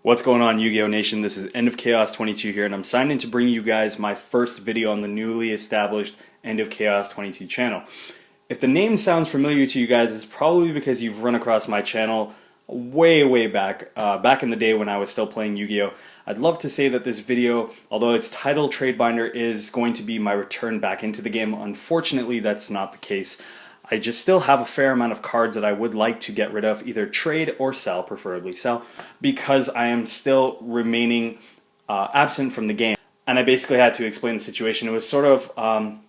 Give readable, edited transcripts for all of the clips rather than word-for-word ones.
What's going on, Yu-Gi-Oh Nation? This is End of Chaos 22 here, and I'm signed in to bring you guys my first video on the newly established End of Chaos 22 channel. If the name sounds familiar to you guys, it's probably because you've run across my channel way back, back in the day when I was still playing Yu-Gi-Oh. I'd love to say that this video, although it's titled Trade Binder, is going to be my return back into the game. Unfortunately, that's not the case. I just still have a fair amount of cards that I would like to get rid of, either trade or sell, preferably sell, because I am still remaining absent from the game. And I basically had to explain the situation. It was sort of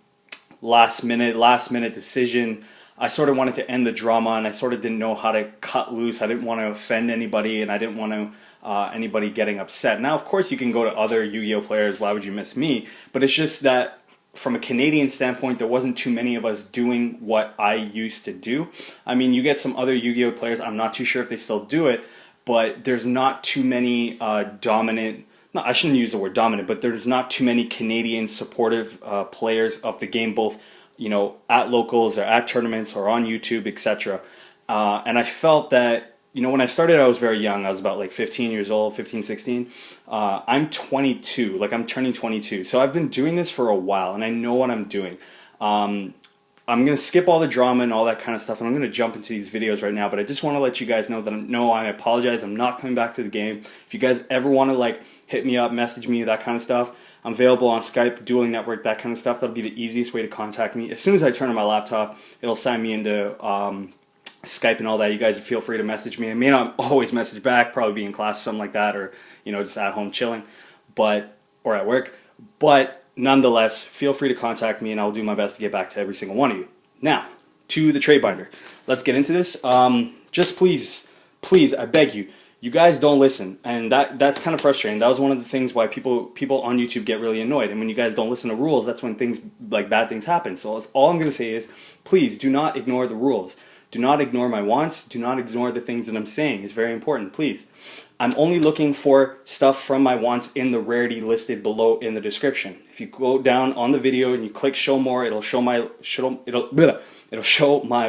last minute decision. I sort of wanted to end the drama, and I sort of didn't know how to cut loose. I didn't want to offend anybody, and I didn't want to anybody getting upset. Now, of course, you can go to other Yu-Gi-Oh players. Why would you miss me? But it's just that from a Canadian standpoint, there wasn't too many of us doing what I used to do. I mean, you get some other Yu-Gi-Oh players, I'm not too sure if they still do it, but there's not too many dominant, no, I shouldn't use the word dominant, but there's not too many Canadian supportive players of the game, both, you know, at locals or at tournaments or on YouTube, etc. And I felt that, you know, when I started, I was very young. I was about like 15 years old, 15, 16. I'm 22, like I'm turning 22. So I've been doing this for a while, and I know what I'm doing. I'm going to skip all the drama and all that kind of stuff, and I'm going to jump into these videos right now. But I just want to let you guys know that I apologize. I'm not coming back to the game. If you guys ever want to like hit me up, message me, that kind of stuff, I'm available on Skype, Dueling Network, that kind of stuff. That'll be the easiest way to contact me. As soon as I turn on my laptop, it'll sign me into Skype and all that. You guys feel free to message me. I may not always message back, probably be in class or something like that, or, you know, just at home chilling, or at work. But nonetheless, feel free to contact me, and I'll do my best to get back to every single one of you. Now, to the trade binder. Let's get into this. Just please, I beg you, you guys don't listen, and that's kind of frustrating. That was one of the things why people on YouTube get really annoyed, and when you guys don't listen to rules, that's when things like bad things happen. So that's all I'm going to say is, please do not ignore the rules. Do not ignore my wants. Do not ignore the things that I'm saying. It's very important, please. I'm only looking for stuff from my wants in the rarity listed below in the description. If you go down on the video and you click show more, it'll show my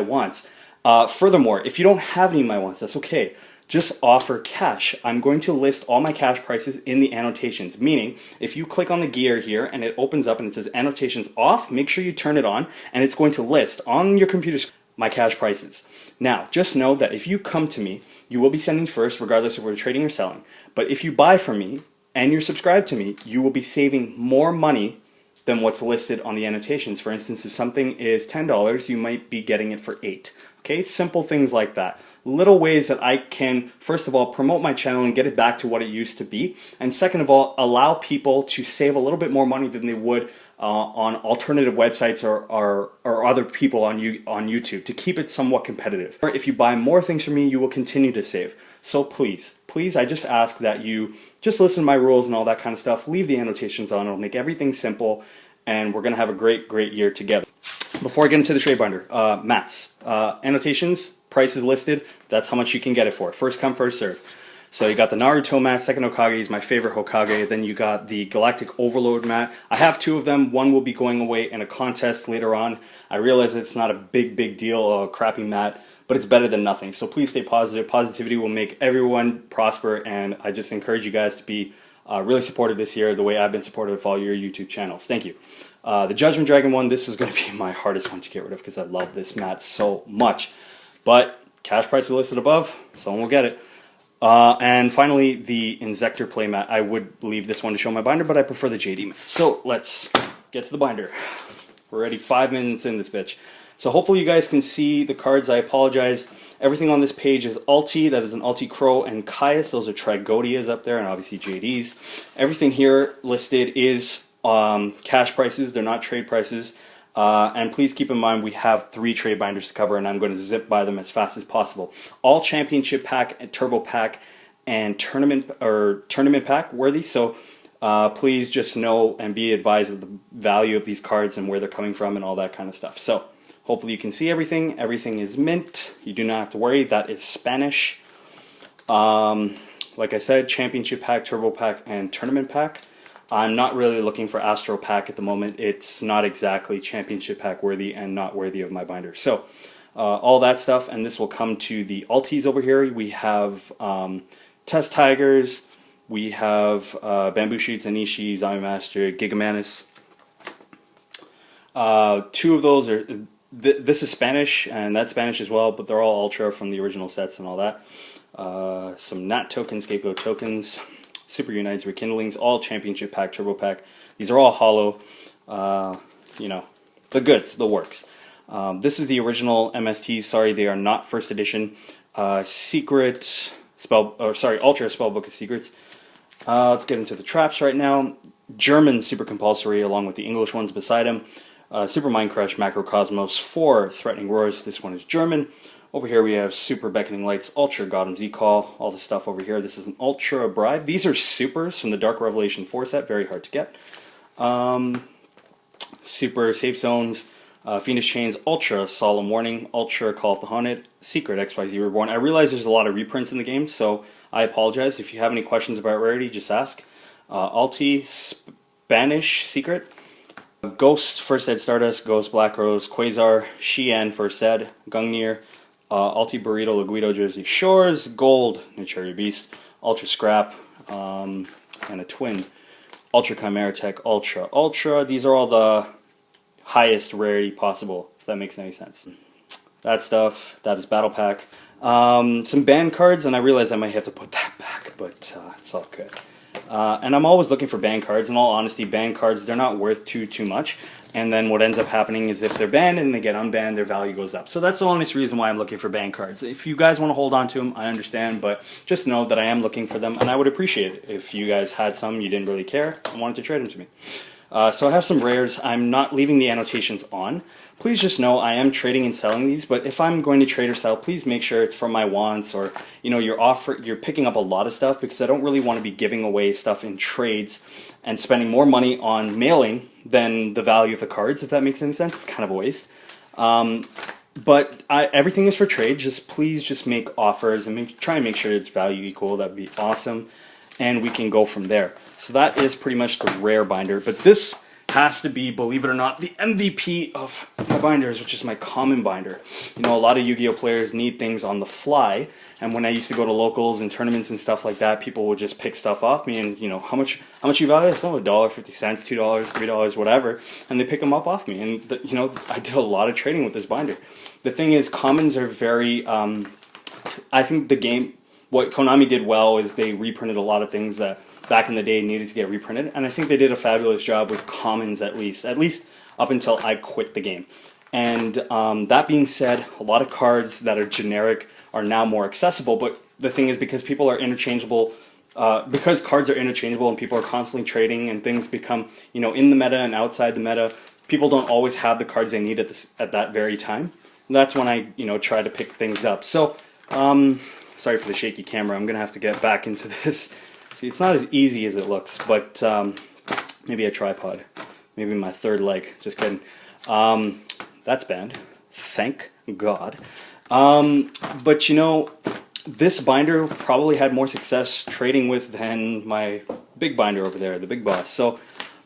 wants. Furthermore, if you don't have any of my wants, that's okay. Just offer cash. I'm going to list all my cash prices in the annotations, meaning if you click on the gear here and it opens up and it says annotations off, make sure you turn it on, and it's going to list on your computer screen my cash prices. Now, just know that if you come to me, you will be sending first, regardless if we're trading or selling. But if you buy from me and you're subscribed to me, you will be saving more money than what's listed on the annotations. For instance, if something is $10, you might be getting it for $8. Okay, simple things like that. Little ways that I can, first of all, promote my channel and get it back to what it used to be. And second of all, allow people to save a little bit more money than they would on alternative websites or other people on YouTube, to keep it somewhat competitive. Or if you buy more things from me, you will continue to save. So please, I just ask that you just listen to my rules and all that kind of stuff. Leave the annotations on. It'll make everything simple, and we're going to have a great year together. Before I get into the trade binder, mats. Annotations, prices listed, that's how much you can get it for. First come, first serve. So you got the Naruto mat, second Hokage is my favorite Hokage. Then you got the Galactic Overload mat. I have two of them. One will be going away in a contest later on. I realize it's not a big deal, a crappy mat, but it's better than nothing. So please stay positive. Positivity will make everyone prosper, and I just encourage you guys to be really supportive this year, the way I've been supportive of all your YouTube channels. Thank you. The Judgment Dragon one, this is going to be my hardest one to get rid of because I love this mat so much. But cash price is listed above, someone will get it. And finally, the Insector playmat. I would leave this one to show my binder, but I prefer the JD mat. So let's get to the binder. We're already 5 minutes in this bitch. So hopefully you guys can see the cards. I apologize. Everything on this page is Ulti. That is an Ulti Crow and Caius. Those are Trigodias up there, and obviously JDs. Everything here listed is cash prices. They're not trade prices. And please keep in mind we have 3 trade binders to cover, and I'm going to zip by them as fast as possible. All championship pack and turbo pack and tournament pack worthy. So please just know and be advised of the value of these cards and where they're coming from and all that kind of stuff. So hopefully you can see everything. Everything is mint. You do not have to worry. That is Spanish. Like I said, championship pack, turbo pack, and tournament pack. I'm not really looking for Astro Pack at the moment. It's not exactly Championship Pack worthy and not worthy of my binder. So all that stuff, and this will come to the Altis over here. We have Test Tigers, We have Bamboo Shoots, Anishi, Zombie Master, Gigamanus. Two of those are, this is Spanish, and that's Spanish as well, but they're all Ultra from the original sets and all that. Some Nat tokens, Scapegoat tokens, Super Unites, Rekindlings, all Championship Pack, Turbo Pack. These are all hollow, you know, the goods, the works. This is the original MST, sorry, they are not first edition. Secret spell, or sorry, Ultra Spellbook of Secrets. Let's get into the traps right now. German Super Compulsory along with the English ones beside him. Super Mind Crush, Macrocosmos, 4 Threatening Roars. This one is German. Over here we have Super Beckoning Lights, Ultra Godham's E-Call, all the stuff over here. This is an Ultra Bribe. These are supers from the Dark Revelation 4 set, very hard to get. Super Safe Zones, Fiendish Chains, Ultra Solemn Warning, Ultra Call of the Haunted, Secret XYZ Reborn. I realize there's a lot of reprints in the game, so I apologize. If you have any questions about Rarity, just ask. Alti, Spanish Secret, Ghost, First Ed Stardust, Ghost, Black Rose, Quasar, Xian, First Ed, Gungnir, Alti Burrito, Laguido, Jersey Shores, Gold, Naturia Beast, Ultra Scrap, and a Twin, Ultra Chimera Tech, Ultra. These are all the highest rarity possible, if that makes any sense. That stuff, that is Battle Pack. Some banned cards, and I realize I might have to put that back, but it's all good. And I'm always looking for banned cards. In all honesty, banned cards, they're not worth too much. And then what ends up happening is if they're banned and they get unbanned, their value goes up. So that's the honest reason why I'm looking for banned cards. If you guys want to hold on to them, I understand, but just know that I am looking for them, and I would appreciate it if you guys had some, you didn't really care, and wanted to trade them to me. So I have some rares. I'm not leaving the annotations on. Please just know I am trading and selling these, but if I'm going to trade or sell, please make sure it's from my wants, or you know, you're picking up a lot of stuff, because I don't really want to be giving away stuff in trades and spending more money on mailing than the value of the cards, if that makes any sense. It's kind of a waste. But everything is for trade. Please just make offers and try and make sure it's value equal. That'd be awesome, and we can go from there. So that is pretty much the rare binder, but this has to be, believe it or not, the MVP of my binders, which is my common binder. You know, a lot of Yu-Gi-Oh players need things on the fly, and when I used to go to locals and tournaments and stuff like that, people would just pick stuff off me, and you know, how much you value this? Oh, $1.50, $2, $3, whatever, and they pick them up off me. And you know, I did a lot of trading with this binder. The thing is, commons are very, I think the game, what Konami did well is they reprinted a lot of things that back in the day needed to get reprinted, and I think they did a fabulous job with commons, at least up until I quit the game. And that being said, a lot of cards that are generic are now more accessible, but the thing is, because people are interchangeable, because cards are interchangeable and people are constantly trading and things become, you know, in the meta and outside the meta, people don't always have the cards they need at that very time. And that's when I, you know, try to pick things up. So, sorry for the shaky camera, I'm gonna have to get back into this. See, it's not as easy as it looks, but maybe a tripod. Maybe my third leg. Just kidding. That's banned. Thank God. But you know, this binder probably had more success trading with than my big binder over there, the Big Boss. So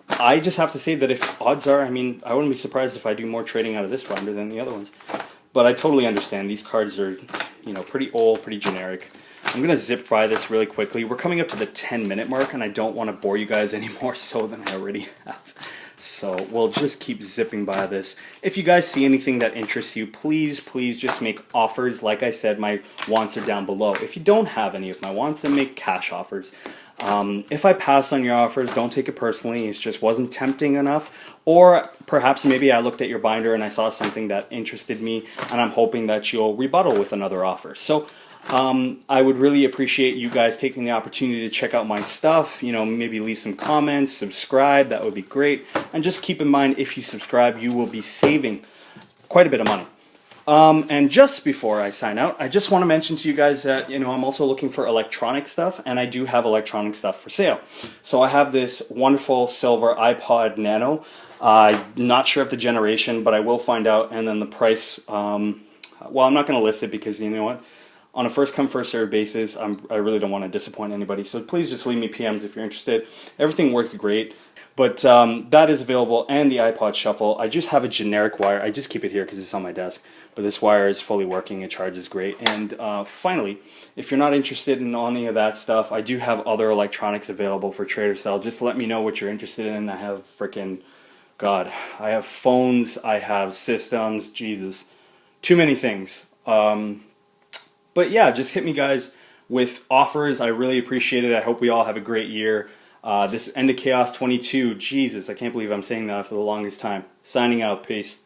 I just have to say that if odds are, I mean, I wouldn't be surprised if I do more trading out of this binder than the other ones. But I totally understand. These cards are, you know, pretty old, pretty generic. I'm going to zip by this really quickly. We're coming up to the 10-minute mark, and I don't want to bore you guys any more so than I already have. So we'll just keep zipping by this. If you guys see anything that interests you, please just make offers. Like I said, my wants are down below. If you don't have any of my wants, then make cash offers. If I pass on your offers, don't take it personally. It just wasn't tempting enough. Or perhaps maybe I looked at your binder and I saw something that interested me, and I'm hoping that you'll rebuttal with another offer. So I would really appreciate you guys taking the opportunity to check out my stuff, you know, maybe leave some comments, subscribe, that would be great. And just keep in mind, if you subscribe, you will be saving quite a bit of money. And just before I sign out, I just want to mention to you guys that, you know, I'm also looking for electronic stuff, and I do have electronic stuff for sale. So I have this wonderful silver iPod Nano. Not sure of the generation, but I will find out, and then the price, well, I'm not going to list it because, you know what? on a first come first serve basis. I really don't want to disappoint anybody, so please just leave me PMs if you're interested. Everything worked great, but that is available, and the iPod Shuffle. I just have a generic wire. I just keep it here because it's on my desk, but this wire is fully working. It charges great. And finally, if you're not interested in any of that stuff, I do have other electronics available for trade or sell. Just let me know what you're interested in. I have freaking, God, I have phones, I have systems, Jesus, too many things. But yeah, just hit me, guys, with offers. I really appreciate it. I hope we all have a great year. This End of Chaos 22, Jesus, I can't believe I'm saying that for the longest time. Signing out, peace.